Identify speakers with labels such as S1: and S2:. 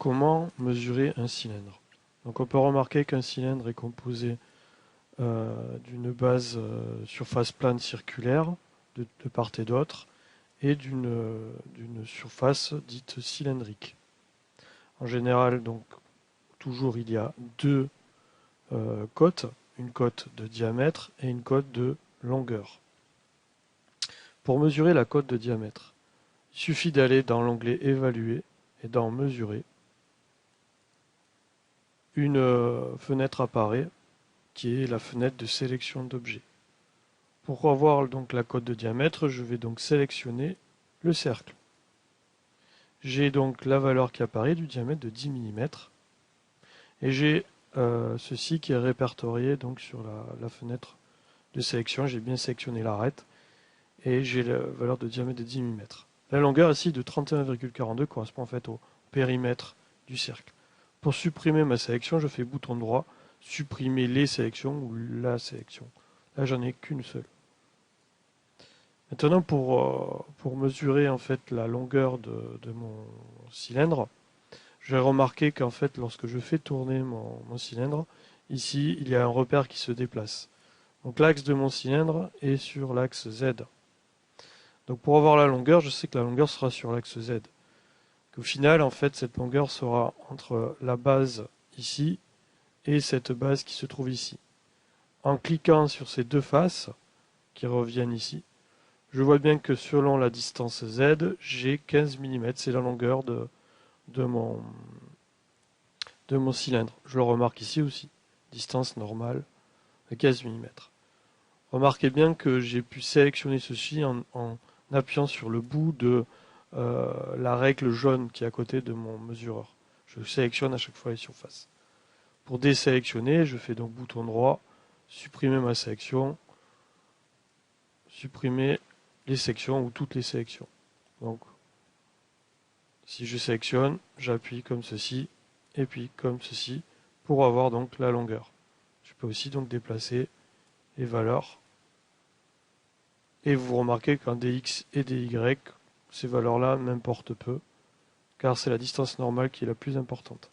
S1: comment mesurer un cylindre. Donc on peut remarquer qu'un cylindre est composé d'une base surface plane circulaire de part et d'autre et d'une surface dite cylindrique. En général, donc toujours il y a deux côtes, une côte de diamètre et une côte de longueur. Pour mesurer la côte de diamètre, il suffit d'aller dans l'onglet Évaluer et dans Mesurer. Une fenêtre apparaît qui est la fenêtre de sélection d'objets. Pour avoir donc la cote de diamètre, je vais donc sélectionner le cercle. J'ai donc la valeur qui apparaît du diamètre de 10 mm et j'ai ceci qui est répertorié donc sur la fenêtre de sélection. J'ai bien sélectionné l'arête et j'ai la valeur de diamètre de 10 mm. La longueur ici de 31,42 correspond en fait au périmètre du cercle. Pour supprimer ma sélection, je fais bouton droit, supprimer les sélections ou la sélection. Là, j'en ai qu'une seule. Maintenant, pour mesurer en fait la longueur de mon cylindre, je vais remarquer qu'en fait, lorsque je fais tourner mon cylindre, ici, il y a un repère qui se déplace. Donc l'axe de mon cylindre est sur l'axe Z. Donc pour avoir la longueur, je sais que la longueur sera sur l'axe Z. Au final, en fait, cette longueur sera entre la base ici et cette base qui se trouve ici. En cliquant sur ces deux faces qui reviennent ici, je vois bien que selon la distance Z, j'ai 15 mm, c'est la longueur de mon cylindre. Je le remarque ici aussi, distance normale de 15 mm. Remarquez bien que j'ai pu sélectionner ceci en appuyant sur le bout de la règle jaune qui est à côté de mon mesureur. Je sélectionne à chaque fois les surfaces. Pour désélectionner, je fais donc bouton droit, supprimer ma sélection, supprimer les sections ou toutes les sélections. Donc, si je sélectionne, j'appuie comme ceci et puis comme ceci pour avoir donc la longueur. Je peux aussi donc déplacer les valeurs. Et vous remarquez qu'en dx et dy, ces valeurs-là m'importent peu, car c'est la distance normale qui est la plus importante.